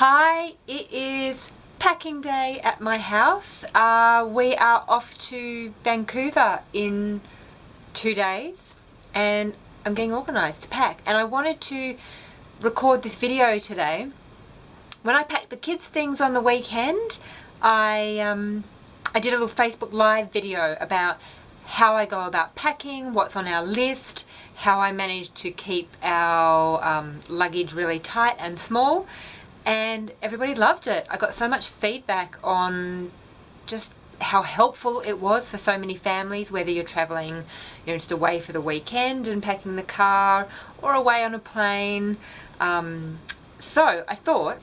Hi, it is packing day at my house. We are off to Vancouver in 2 days and I'm getting organised to pack, and I wanted to record this video today. When I packed the kids' things on the weekend, I did a little Facebook Live video about how I go about packing, what's on our list, how I managed to keep our luggage really tight and small, and everybody loved it. I got so much feedback on just how helpful it was for so many families, whether you're travelling, just away for the weekend and packing the car, or away on a plane. So I thought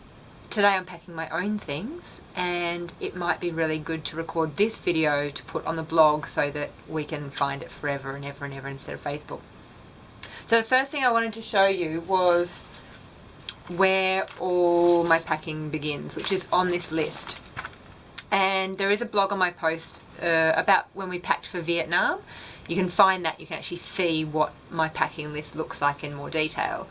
today I'm packing my own things, and it might be really good to record this video to put on the blog so that we can find it forever and ever and ever instead of Facebook. So the first thing I wanted to show you was where all my packing begins, which is on this list. And there is a blog on my post about when we packed for Vietnam. You can find that, you can actually see what my packing list looks like in more detail.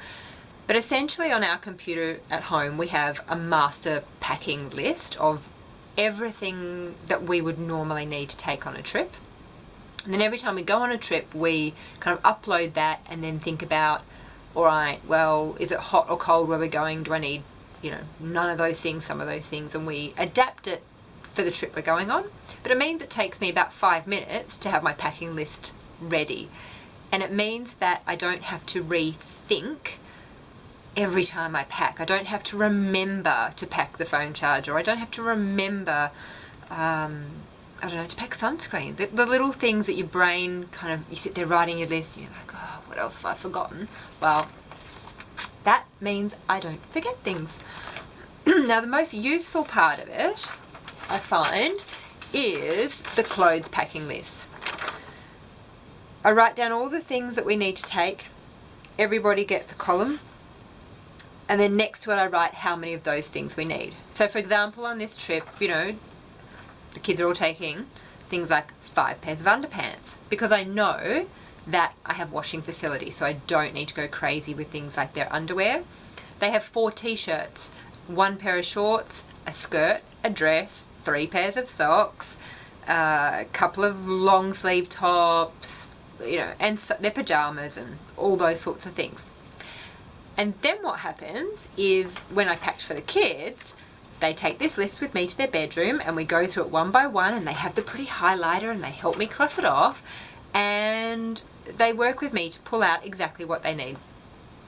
But essentially on our computer at home we have a master packing list of everything that we would normally need to take on a trip. And then every time we go on a trip we kind of upload that and then think about, alright, well, is it hot or cold where we're going? Do I need, none of those things, some of those things? And we adapt it for the trip we're going on. But it means it takes me about 5 minutes to have my packing list ready. And it means that I don't have to rethink every time I pack. I don't have to remember to pack the phone charger. I don't have to remember, to pack sunscreen. The little things that your brain you sit there writing your list and you're like, oh, what else have I forgotten? Well, that means I don't forget things. Now the most useful part of it, I find, is the clothes packing list. I write down all the things that we need to take. Everybody gets a column. And then next to it I write how many of those things we need. So for example, on this trip, the kids are all taking things like 5 pairs of underpants, because I know that I have washing facilities, so I don't need to go crazy with things like their underwear. They have 4 t-shirts, 1 pair of shorts, a skirt, a dress, 3 pairs of socks, a couple of long sleeve tops, and their pajamas and all those sorts of things. And then what happens is when I packed for the kids, they take this list with me to their bedroom and we go through it one by one, and they have the pretty highlighter and they help me cross it off, and they work with me to pull out exactly what they need.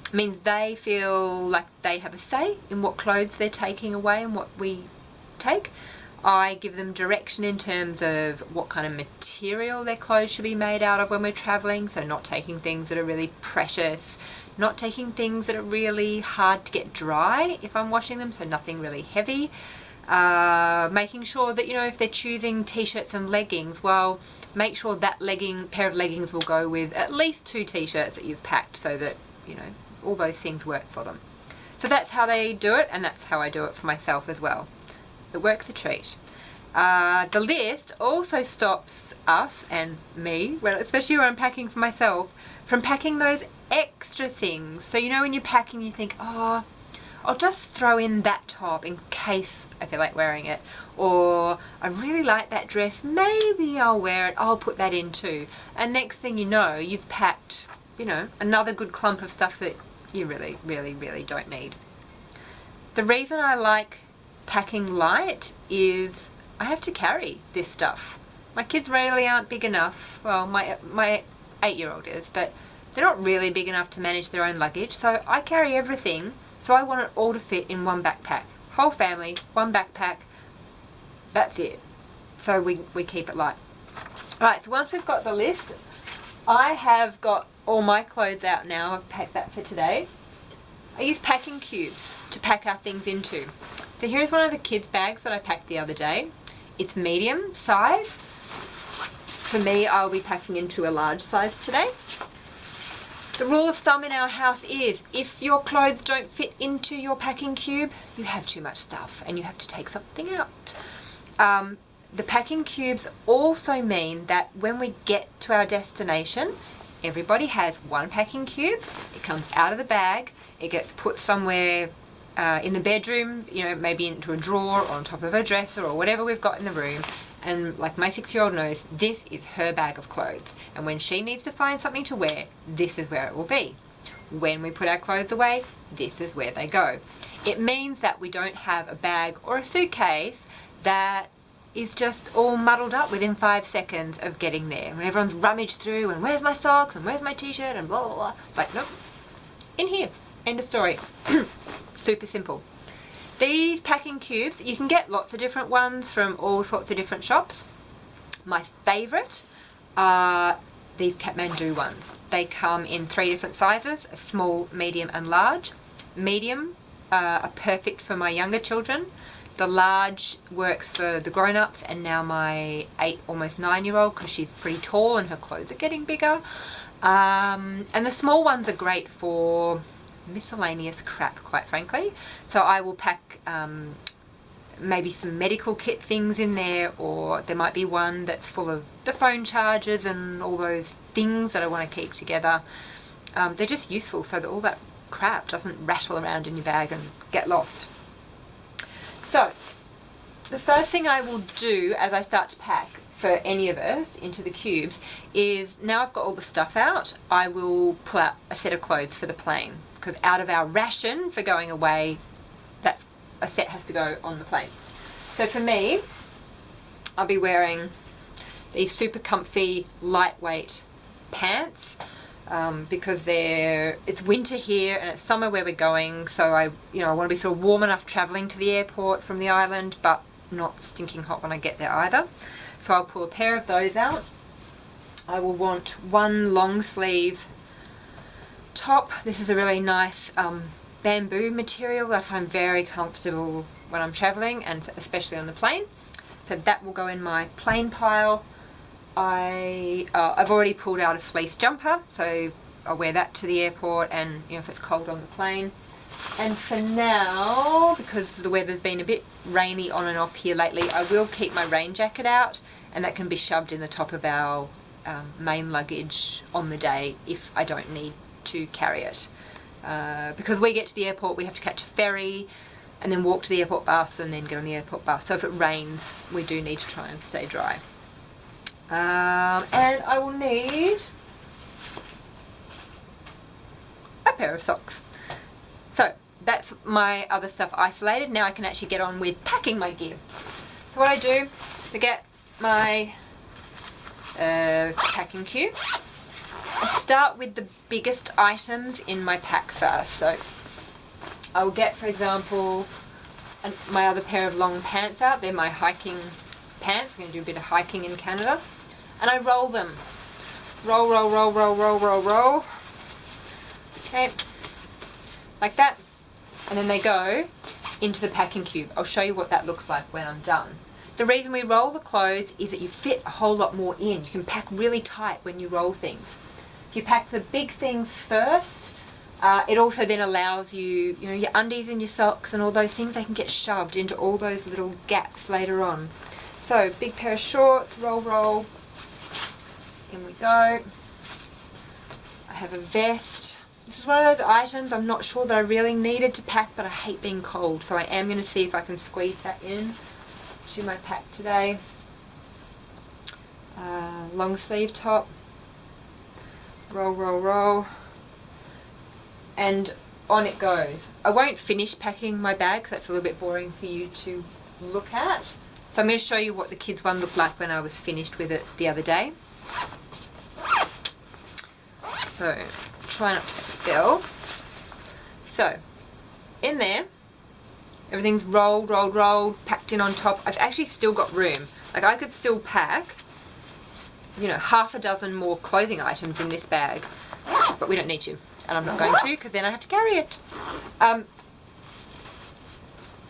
It means they feel like they have a say in what clothes they're taking away and what we take. I give them direction in terms of what kind of material their clothes should be made out of when we're traveling, so not taking things that are really precious, not taking things that are really hard to get dry if I'm washing them, so nothing really heavy. Making sure that, if they're choosing t-shirts and leggings, well, make sure that pair of leggings will go with at least 2 t-shirts that you've packed, so that, all those things work for them. So that's how they do it, and that's how I do it for myself as well. It works a treat. The list also stops us and me, especially when I'm packing for myself, from packing those extra things. So when you're packing you think, oh, I'll just throw in that top in case I feel like wearing it, or I really like that dress, maybe I'll wear it, I'll put that in too. And next thing you know, you've packed, another good clump of stuff that you really, really, really don't need. The reason I like packing light is I have to carry this stuff. My kids really aren't big enough. Well, my 8-year-old is, but they're not really big enough to manage their own luggage, so I carry everything, so I want it all to fit in one backpack. Whole family, one backpack, that's it. So we keep it light. Alright, so once we've got the list, I have got all my clothes out now. I've packed that for today. I use packing cubes to pack our things into. So here's one of the kids' bags that I packed the other day. It's medium size. For me, I'll be packing into a large size today. The rule of thumb in our house is if your clothes don't fit into your packing cube, you have too much stuff and you have to take something out. The packing cubes also mean that when we get to our destination, everybody has one packing cube. It comes out of the bag, it gets put somewhere in the bedroom, you know, maybe into a drawer or on top of a dresser or whatever we've got in the room. And like my 6-year-old knows, this is her bag of clothes. And when she needs to find something to wear, this is where it will be. When we put our clothes away, this is where they go. It means that we don't have a bag or a suitcase that is just all muddled up within 5 seconds of getting there. When everyone's rummaged through and where's my socks and where's my t-shirt and blah, blah, blah. It's like, nope, in here, end of story. Super simple. These packing cubes, you can get lots of different ones from all sorts of different shops. My favourite are these Kathmandu ones. They come in 3 different sizes, a small, medium and large. Medium are perfect for my younger children. The large works for the grown-ups and now my 8, almost 9-year-old, because she's pretty tall and her clothes are getting bigger. And the small ones are great for miscellaneous crap, quite frankly. So I will pack maybe some medical kit things in there, or there might be one that's full of the phone chargers and all those things that I want to keep together. They're just useful so that all that crap doesn't rattle around in your bag and get lost. So the first thing I will do as I start to pack for any of us into the cubes is, now I've got all the stuff out, I will pull out a set of clothes for the plane, because out of our ration for going away, that's a set has to go on the plane. So for me, I'll be wearing these super comfy, lightweight pants because it's winter here and it's summer where we're going. So I want to be sort of warm enough traveling to the airport from the island, but not stinking hot when I get there either. So I'll pull a pair of those out. I will want one long sleeve top. This is a really nice bamboo material that I find very comfortable when I'm traveling, and especially on the plane. So that will go in my plane pile. I've already pulled out a fleece jumper, so I'll wear that to the airport and if it's cold on the plane. And for now, because the weather's been a bit rainy on and off here lately, I will keep my rain jacket out, and that can be shoved in the top of our main luggage on the day if I don't need to carry it. Because we get to the airport, we have to catch a ferry and then walk to the airport bus and then get on the airport bus. So if it rains, we do need to try and stay dry. And I will need a pair of socks. So that's my other stuff isolated. Now I can actually get on with packing my gear. So what I do, I get my packing cube. I start with the biggest items in my pack first. So I will get, for example, my other pair of long pants out. They're my hiking pants. I'm going to do a bit of hiking in Canada. And I roll them. Roll, roll, roll, roll, roll, roll, roll. Okay. Like that. And then they go into the packing cube. I'll show you what that looks like when I'm done. The reason we roll the clothes is that you fit a whole lot more in. You can pack really tight when you roll things. If you pack the big things first, it also then allows you, your undies and your socks and all those things, they can get shoved into all those little gaps later on. So, big pair of shorts, roll, roll. In we go. I have a vest. This is one of those items I'm not sure that I really needed to pack, but I hate being cold, so I am going to see if I can squeeze that in to my pack today. Long sleeve top. Roll, roll, roll. And on it goes. I won't finish packing my bag, that's a little bit boring for you to look at. So I'm going to show you what the kids' one looked like when I was finished with it the other day. So, try not to spill. So, in there, everything's rolled, rolled, rolled, packed in on top. I've actually still got room. Like, I could still pack, half a dozen more clothing items in this bag, but we don't need to. And I'm not going to, because then I have to carry it. But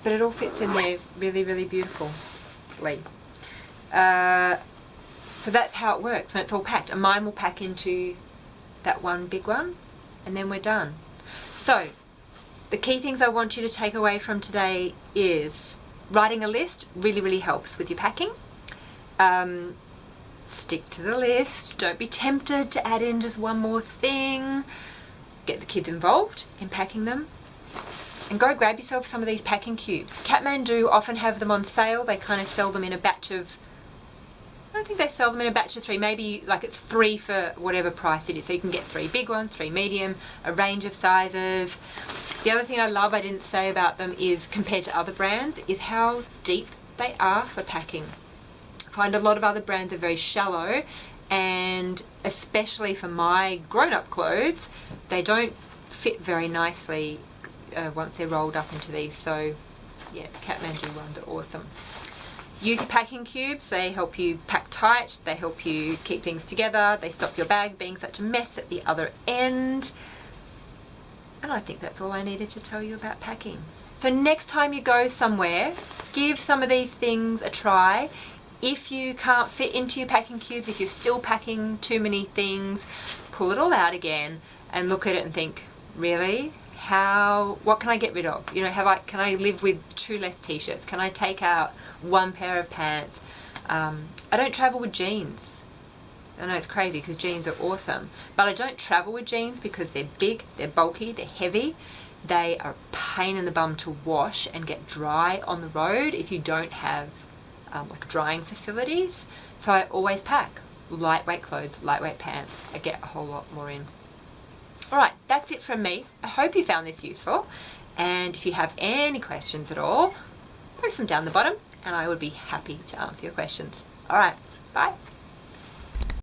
it all fits in there really, really beautifully. So that's how it works when it's all packed. And mine will pack into that one big one, and then we're done. So, the key things I want you to take away from today is writing a list really, really helps with your packing. Stick to the list. Don't be tempted to add in just one more thing. Get the kids involved in packing them. and go grab yourself some of these packing cubes. Kathmandu often have them on sale. They kind of sell them in a batch of, I don't think they sell them in a batch of 3, maybe like it's 3 for whatever price it is. So you can get 3 big ones, 3 medium, a range of sizes. The other thing I love, I didn't say about them, is compared to other brands, is how deep they are for packing. I find a lot of other brands are very shallow, and especially for my grown-up clothes, they don't fit very nicely once they're rolled up into these. So yeah, Kathmandu ones are awesome. Use your packing cubes. They help you pack tight, they help you keep things together, they stop your bag being such a mess at the other end. And I think that's all I needed to tell you about packing. So next time you go somewhere, give some of these things a try. If you can't fit into your packing cubes, if you're still packing too many things, pull it all out again and look at it and think, really? What can I get rid of? You know, can I live with 2 less t-shirts? Can I take out 1 pair of pants? I don't travel with jeans. I know it's crazy because jeans are awesome, but I don't travel with jeans because they're big, they're bulky, they're heavy. They are a pain in the bum to wash and get dry on the road if you don't have like drying facilities. So I always pack lightweight clothes, lightweight pants. I get a whole lot more in. Alright, that's it from me. I hope you found this useful, and if you have any questions at all, post them down the bottom and I would be happy to answer your questions. Alright, bye.